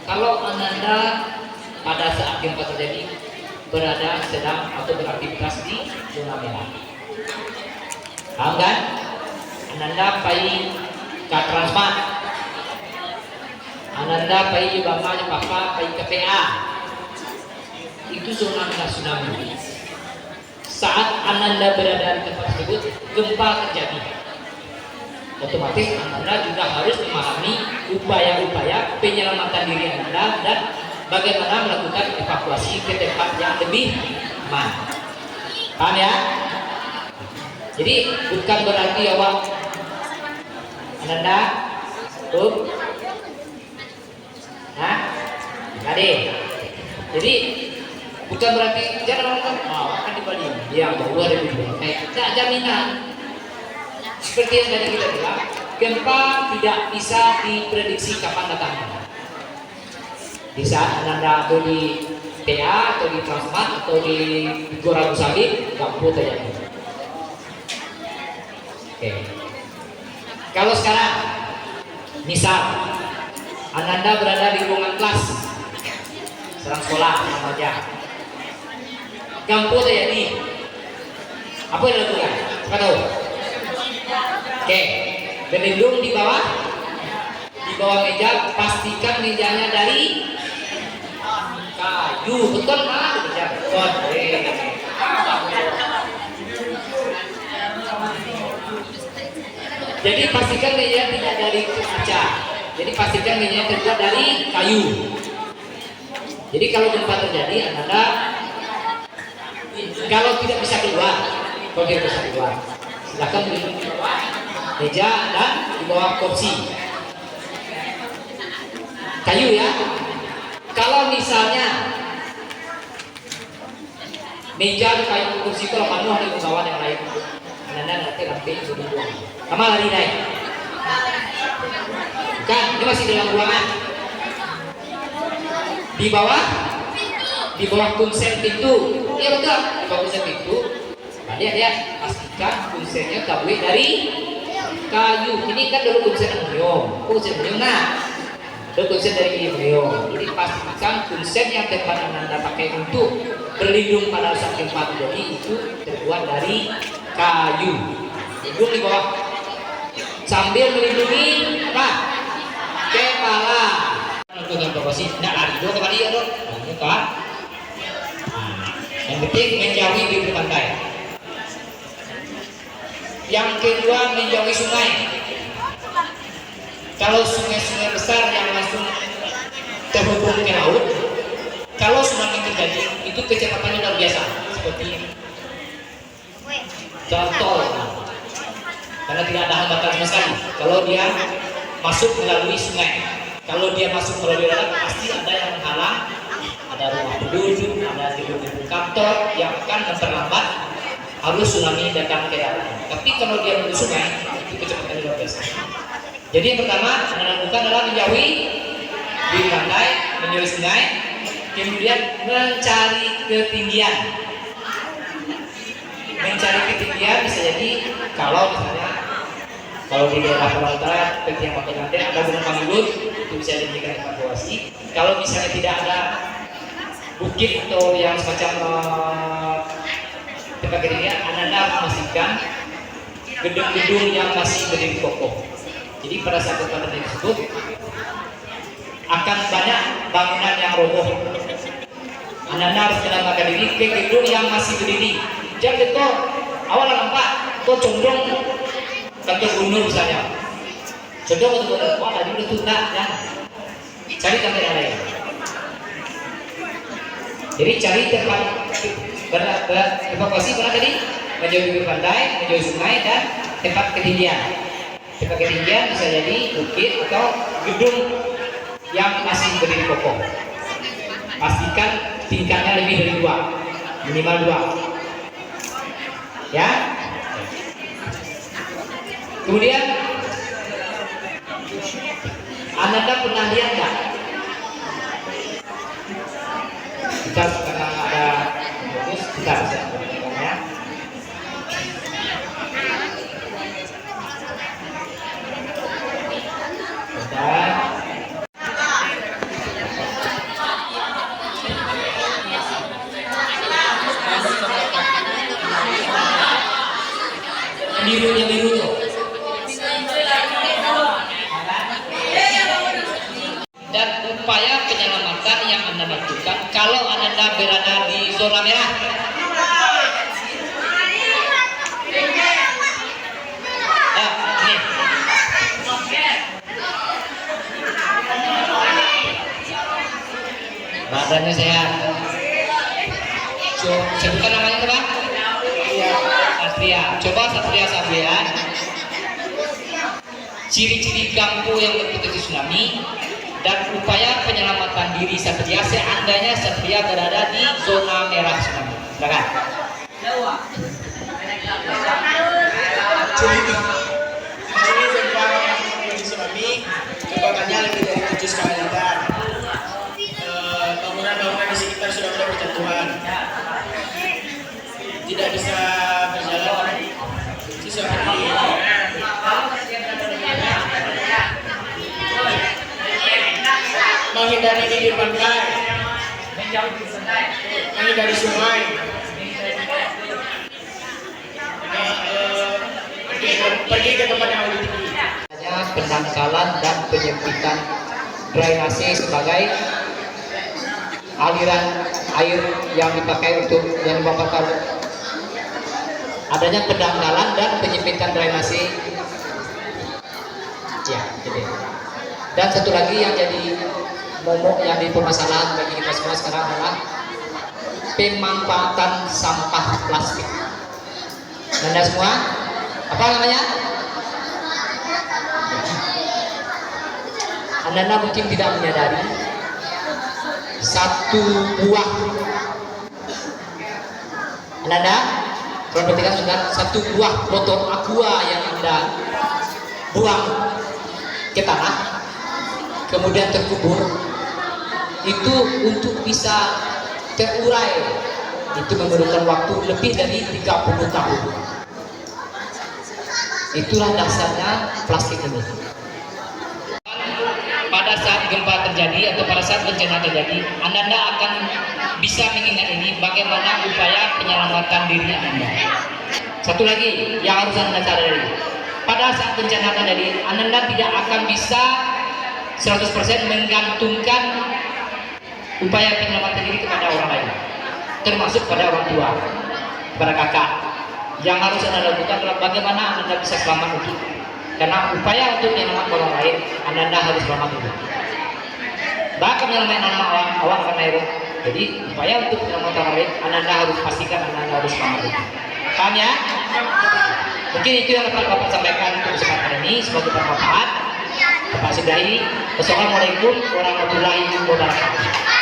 Kalau Ananda pada saat gempa terjadi berada sedang atau beraktivitas di zona merah, paham kan? Ananda pai ke Transmart, Ananda pai juga mamanya papa pai ke PA, itu zona merah tsunami. Saat Ananda berada di tempat tersebut, gempa terjadi, otomatis Ananda juga harus memahami upaya-upaya penyelamatan diri Ananda dan bagaimana melakukan evakuasi ke tempat yang lebih aman. Paham ya? Jadi bukan berarti awak Ananda tadi. Jadi bukan berarti jangan orang akan di Bali. Ya, bahwa ada di Bali. Tak jaminan. Seperti yang tadi kita bilang, gempa tidak bisa diprediksi kapan datangnya. Di saat Ananda atau di TA atau di Transmart atau di Gora Musabit, gampu terjadi. Oke. Kalau sekarang, misal Ananda berada di ruangan kelas, serang sekolah, aja, gampu terjadi. Apa yang dilakukan? Siapa tahu? Oke, berlindung di bawah meja, pastikan mejanya dari kayu, betul kan? Betul. Jadi pastikan meja tidak dari kaca. Jadi pastikan meja terbuat dari kayu. Jadi kalau gempa terjadi, Anda kalau tidak bisa keluar, silakan berlindung di bawah meja dan di bawah kursi kayu ya. Kalau misalnya meja di kayu kursi itu penuh ada kawan yang lain, Anda nanti berbuang sama lari naik. Bukan, ini masih dalam ruangan. Di bawah kunsel pintu. Iya betul, di bawah kunsel pintu. Lihat, pastikan kunselnya terbuat dari kayu. Ini kan dulu kunsel aluminium. Dulu kunsel dari aluminium. Jadi pastikan kunsel yang tempat Anda pakai untuk berlindung pada saat gempa terjadi itu terbuat dari kayu. Lindung di bawah sambil melindungi apa? Kepala. Untuk evakuasi tidak lari dulu ke bawah dong. Bukan. Yang penting menjauhi bibir pantai. Yang kedua menjauhi sungai. Kalau sungai-sungai besar yang langsung terhubung ke laut, kalau tsunami terjadi itu kecepatannya luar biasa, seperti contoh, karena tidak ada hambatan sama sekali. Kalau dia masuk melalui sungai, kalau dia masuk melalui darat pasti ada yang menghalang, ada rumah penduduk, ada gedung-gedung kantor yang akan memperlambat arus tsunami datang ke darat. Tapi kalau dia menuju sungai, itu kecepatannya luar biasa. Jadi yang pertama Anda lakukan adalah menjauhi di pantai, menjauhi sungai, kemudian mencari ketinggian. Mencari ketinggian bisa jadi kalau misalnya di daerah Utara seperti yang pakai lantai ada gunung Panggung, itu bisa dijadikan evakuasi. Kalau misalnya tidak ada bukit atau yang semacam tempat ketinggian, Anda harus memastikan gedung-gedung yang masih berdiri kokoh. Jadi pada saat gempa tersebut akan banyak bangunan yang roboh. Anda harus menyelamatkan diri ke gedung yang masih berdiri. Jangan betul awal nampak kok condong kantor gubernur misalnya. Condong untuk wah tadi udah tuntas ya. Cari tempat yang lain. Jadi cari tempat evakuasi mana tadi? Menjauhi bibir pantai, menjauhi sungai dan tempat ketinggian. Tempat ketinggian bisa jadi bukit atau gedung yang masih berdiri kokoh. Pastikan tingkatnya lebih dari 2, minimal 2. Ya. Kemudian Anda pernah lihat nggak? Kita karena ada fokus, kita bisa ya. Dan yang biru tuh. Dan upaya penyelamatan yang Anda lakukan kalau Anda berada di zona merah. Badannya sehat. Sebutkan namanya apa? Satria. Coba Satria Sabrian. Ciri-ciri ganggu yang berpotensi tsunami dan upaya penyelamatan diri Satria seandainya Satria berada di zona merah tsunami. Silakan. Ciri gempa tsunami, kekuatannya lebih dari 7 skala Richter. Bangunan-bangunan di sekitar sudah mulai berjatuhan. Tidak bisa berjalan seperti menghindari bibir pantai, menghindari sungai, pergi ke tempat yang lebih tinggi. Pendangkalan dan penyempitan drainase sebagai aliran air yang dipakai untuk yang membakar. Adanya pendangkalan dan penyempitan drainase. Ya, gitu. Dan satu lagi yang jadi momok yang di permasalahan bagi kita semua sekarang adalah pemanfaatan sampah plastik. Anda semua, apa namanya? Anda mungkin tidak menyadari satu buah Anda perhatikan sudah satu buah botol aqua yang Anda buang ke tanah kemudian terkubur itu untuk bisa terurai itu memerlukan waktu lebih dari 30 tahun. Itulah dasarnya plastik ini. Pada saat gempa terjadi atau pada saat bencana terjadi, Anda akan bisa mengingat ini bagaimana upaya penyelamatan diri Anda. Satu lagi yang harus Anda sadari, pada saat bencana terjadi, Anda tidak akan bisa 100% menggantungkan upaya penyelamatan diri kepada orang lain, termasuk pada orang tua, kepada kakak. Yang harus Anda lakukan adalah bagaimana Anda bisa selamat hidup. Karena upaya untuk menyelamatkan orang lain, Anda harus selamat hidup. Bahkan menyelamatkan anak awak akan air. Jadi upaya untuk menyelamatkan orang lain, Anda harus pastikan Anda harus selamat hidup. Paham ya? Mungkin itu yang dapat Bapak sampaikan untuk kesempatan ini. Semoga bermanfaat. Bapak sudahi. Wassalamualaikum warahmatullahi wabarakatuh.